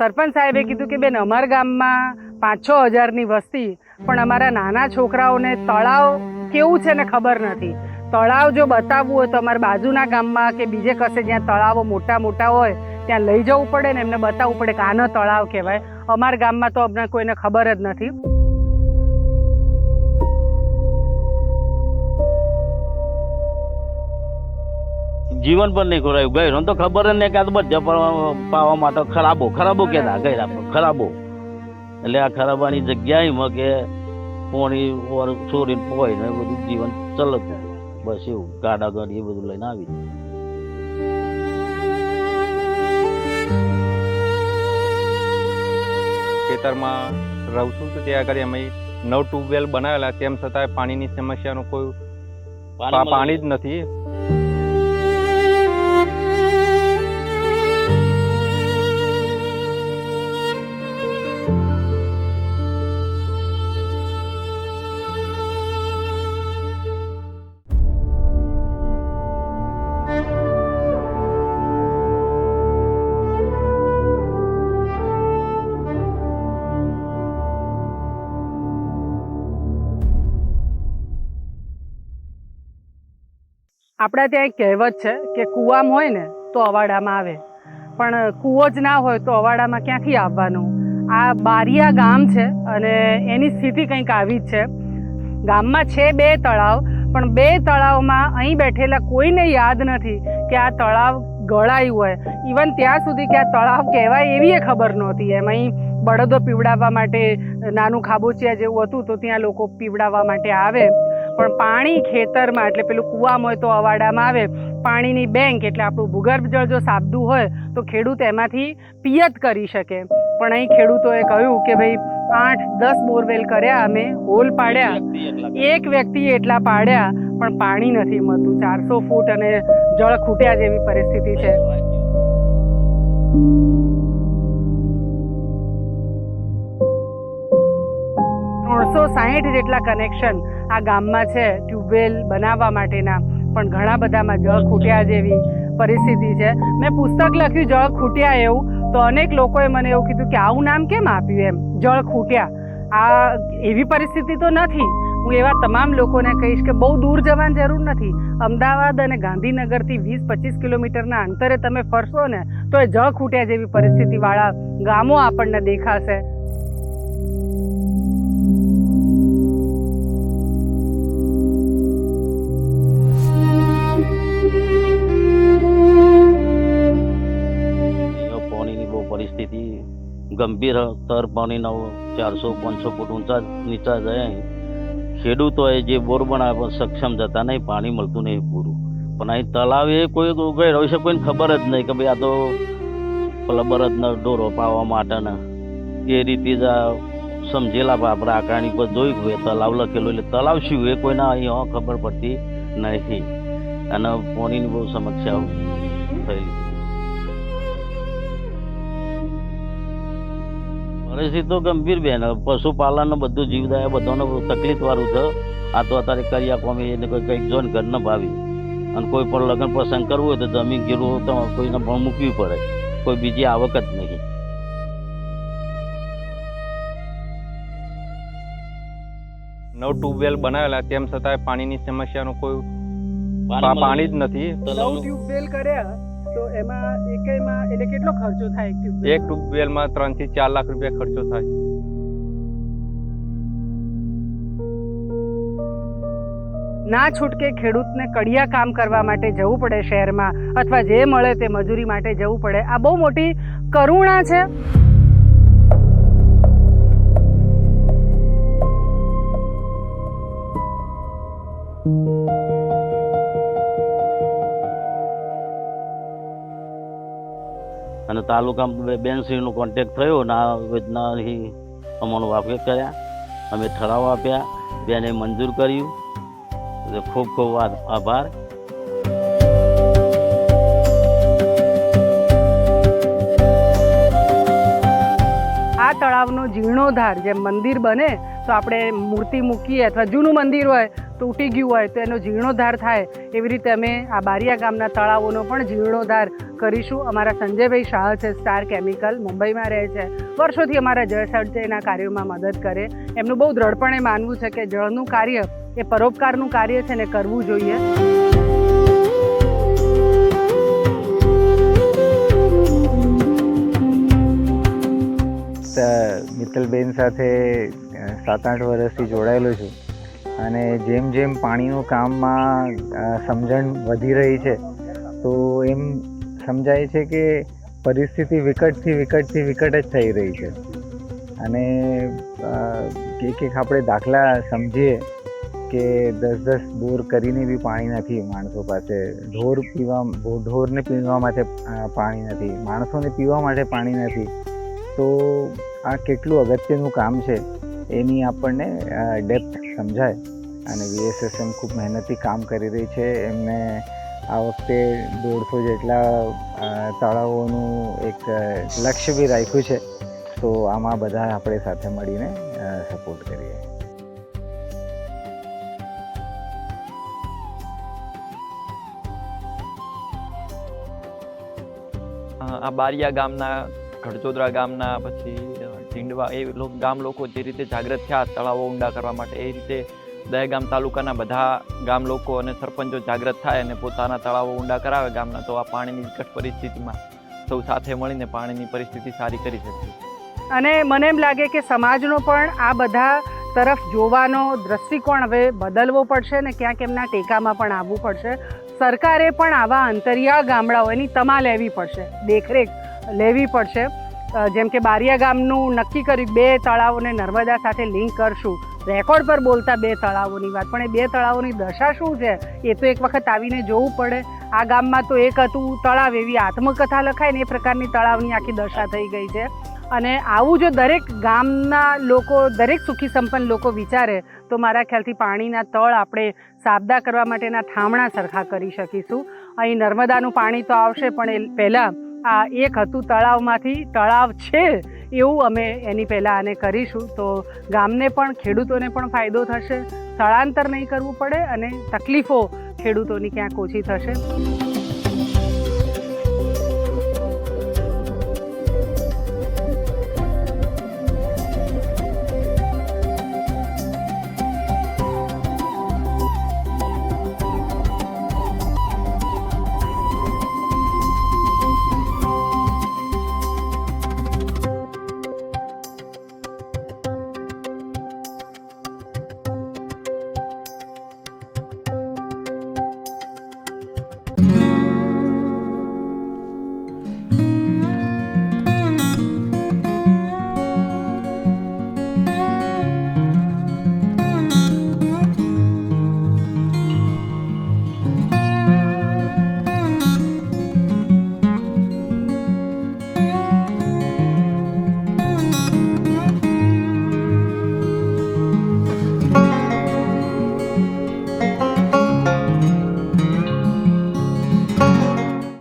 સરપંચ સાહેબે કીધું કે બેન અમારા ગામમાં 5-6 હજારની વસ્તી, પણ અમારા નાના છોકરાઓને તળાવ કેવું છે ને ખબર નથી. તળાવ જો બતાવવું હોય તો અમારા બાજુના ગામમાં કે બીજે કશે જ્યાં તળાવો મોટા મોટા હોય ત્યાં લઈ જવું પડે ને એમને બતાવવું પડે કે આનો તળાવ કહેવાય. અમારા ગામમાં તો અમને કોઈને ખબર જ નથી. જીવન પણ નહીં ખોરાયું ગયું તો ખબર જ નહીં કે આ તો બધા પાવા માટે ખરાબો કહેતા ગયા ખરાબો. એટલે આ ખરાબાની જગ્યાએમાં કે પોણી છોરીને પોય ને બધું જીવન ચલતું. બસ એવું ગાડા ગાડી એ બધું લઈને આવી. ખેતરમાં રહું છું તો ત્યાં આગળ અમે 9 ટ્યુબવેલ બનાવેલા, તેમ છતાં પાણીની સમસ્યાનું કોઈ પાણી જ નથી. આપણા ત્યાં એક કહેવત છે કે કૂવામાં હોય ને તો અવાડામાં આવે, પણ કૂવો જ ના હોય તો અવાડામાં ક્યાંથી આવવાનું. આ બારિયા ગામ છે અને એની સ્થિતિ કંઈક આવી જ છે. ગામમાં છે 2 તળાવ, પણ 2 તળાવમાં અહીં બેઠેલા કોઈને યાદ નથી કે આ તળાવ ગળાયું હોય. ઇવન ત્યાં સુધી કે આ તળાવ કહેવાય એવી એ ખબર નહોતી. એમ અહીં બળદો પીવડાવવા માટે નાનું ખાબોચિયા જેવું હતું તો ત્યાં લોકો પીવડાવવા માટે આવે, પણ પાણી ખેતરમાં એટલે પેલું કૂવામાં હોય તો અવાડામાં આવે. પાણીની બેંક એટલે આપણું ભૂગર્ભ જળ જો સાબદું હોય તો ખેડૂત એમાંથી પિયત કરી શકે. પણ અહીં ખેડૂતોએ કહ્યું કે ભાઈ 8-10 બોરવેલ કર્યા, અમે હોલ પાડ્યા, એક વ્યક્તિ એટલા પાડ્યા, પણ પાણી નથી મળતું. 400 ફૂટ અને જળ ખૂટ્યા જેવી પરિસ્થિતિ છે. 360 જેટલા કનેક્શન આ ગામમાં છે ટ્યુબવેલ બનાવવા માટેના, પણ ઘણા બધામાં જળ ખૂટ્યા જેવી પરિસ્થિતિ છે. મેં પુસ્તક લખ્યું જળ ખૂટ્યા એવું, તો અનેક લોકોએ મને એવું કીધું કે આવું નામ કેમ આપ્યું એમ, જળ ખૂટ્યા. આ એવી પરિસ્થિતિ તો નથી. હું એવા તમામ લોકોને કહીશ કે બહુ દૂર જવાની જરૂર નથી. અમદાવાદ અને ગાંધીનગરથી 20-25 કિલોમીટરના અંતરે તમે ફરશો ને તો એ જળ ખૂટ્યા જેવી પરિસ્થિતિવાળા ગામો આપણને દેખાશે. પરિસ્થિતિ ગંભીર. તર પાણીના 400-500 ફૂટ ઊંચા નીચા જાય. ખેડૂતોએ જે બોર બનાવ્યા પણ સક્ષમ જતા નહીં, પાણી મળતું નહીં પૂરું. પણ અહીં તળાવ એ કોઈ ગઈ રહ્યું છે કોઈને ખબર જ નહીં કે ભાઈ આ તો પેલા બળદના ઢોરો પાવા માટેના એ રીતે જ સમજેલા. આપણે આકારણી પર જોઈ હોય તળાવ લખેલું, એટલે તળાવ શું એ કોઈને અહીં ખબર પડતી નહીં. અને પાણીની બહુ સમસ્યાઓ થયેલી. પરિસ્થિતિ તો ગંભીર બેન. પશુપાલન બધું જીવદયા બધાને તકલીફ વાળું છે. આ તો અત્યારે કર્યા કોમી એને કંઈક જોઈને ઘર ન ભાવી, અને કોઈ પણ લગ્ન પ્રસંગ કરવું હોય તો જમીન ગીરવું તો કોઈને પણ મૂકવી પડે, કોઈ બીજી આવક જ નહીં. નવ ટ્યુબવેલ બનાવેલા, તેમ છતાં પાણીની સમસ્યાનું કોઈ પાણી જ નથી. 9 ટ્યુબવેલ કર્યા તો એમાં એકમાં એટલે કેટલો ખર્ચો થાય? એક ટ્યુબવેલમાં 3 થી 4 લાખ રૂપિયા ખર્ચો થાય. ના છૂટકે ખેડૂતને કડિયા કામ કરવા માટે જવું પડે શહેરમાં, અથવા જે મળે તે મજૂરી માટે જવું પડે. આ બહુ મોટી કરુણા છે. અને તાલુકા બેનશ્રીનો કોન્ટેક્ટ થયો ને આ યોજનાથી અમને વાકેફ કર્યા. અમે ઠરાવ આપ્યા, બેને મંજૂર કર્યું. ખૂબ ખૂબ આભાર. આ આ તળાવનો જીર્ણોદ્ધાર, જેમ મંદિર બને તો આપણે મૂર્તિ મૂકીએ અથવા જૂનું મંદિર હોય તૂટી ગયું હોય તો એનો જીર્ણોદ્ધાર થાય, એવી રીતે અમે આ બારિયા ગામના તળાવોનો પણ જીર્ણોદ્ધાર કરીશું. અમારા સંજયભાઈ શાહ છે, સ્ટાર કેમિકલ, મુંબઈમાં રહે છે, વર્ષોથી અમારા જળ સંચયના કાર્યોમાં મદદ કરે. એમનું બહુ દ્રઢપણે માનવું છે કે જળનું કાર્ય એ પરોપકારનું કાર્ય છે ને કરવું જોઈએ. મિત્તલબેન સાથે 7-8 વર્ષથી જોડાયેલો છું અને જેમ જેમ પાણીનું કામમાં સમજણ વધી રહી છે તો એમ સમજાય છે કે પરિસ્થિતિ વિકટથી વિકટ જ થઈ રહી છે. અને એક આપણે દાખલા સમજીએ કે 10-10 બોર કરીને બી પાણી નથી માણસો પાસે. ઢોરને પીવા માટે પાણી નથી, માણસોને પીવા માટે પાણી નથી. તો આ કેટલું અગત્યનું કામ છે એની આપણને ડેપ્થ સમજાય. અને VSSM ખૂબ મહેનતી કામ કરી રહી છે. એમને આ વખતે 150 જેટલા તળાવોનું એક લક્ષ્ય બી રાખ્યું છે. તો આમાં બધા આપણે સાથે મળીને સપોર્ટ કરીએ. આ બારિયા ગામના, ગઢચોદરા ગામના, પછી ઢીંડવા, એ ગામ લોકો જે રીતે જાગૃત થયા તળાવો ઊંડા કરવા માટે, એ રીતે દહેગામ તાલુકાના બધા ગામ લોકો અને સરપંચો જાગૃત થાય અને પોતાના તળાવો ઊંડા કરાવે ગામના, તો આ પાણીની વિકટ પરિસ્થિતિમાં સૌ સાથે મળીને પાણીની પરિસ્થિતિ સારી કરી શકીએ. અને મને એમ લાગે કે સમાજનો પણ આ બધા તરફ જોવાનો દ્રષ્ટિકોણ હવે બદલવો પડશે ને ક્યાંક એમના ટેકામાં પણ આવવું પડશે. સરકારે પણ આવા અંતરિયાળ ગામડાઓની તમા લેવી પડશે, દેખરેખ લેવી પડશે. જેમ કે બારિયા ગામનું નક્કી કર્યું 2 તળાવોને નર્મદા સાથે લિંક કરશું, રેકોર્ડ પર બોલતા 2 તળાવોની વાત, પણ એ 2 તળાવોની દશા શું છે એ તો એક વખત આવીને જોવું પડે. આ ગામમાં તો એક હતું તળાવ, એવી આત્મકથા લખાય ને એ પ્રકારની તળાવની આખી દશા થઈ ગઈ છે. અને આવું જો દરેક ગામના લોકો, દરેક સુખી સંપન્ન લોકો વિચારે તો મારા ખ્યાલથી પાણીના તળ આપણે સાબદા કરવા માટેના થામણા સરખા કરી શકીશું. અહીં નર્મદાનું પાણી તો આવશે, પણ એ પહેલાં આ એક હતું તળાવમાંથી તળાવ છે એવું અમે એની પહેલાં આને કરીશું. તો ગામને પણ, ખેડૂતોને પણ ફાયદો થશે, સ્થળાંતર નહીં કરવું પડે અને તકલીફો ખેડૂતોની ક્યાંક ઓછી થશે.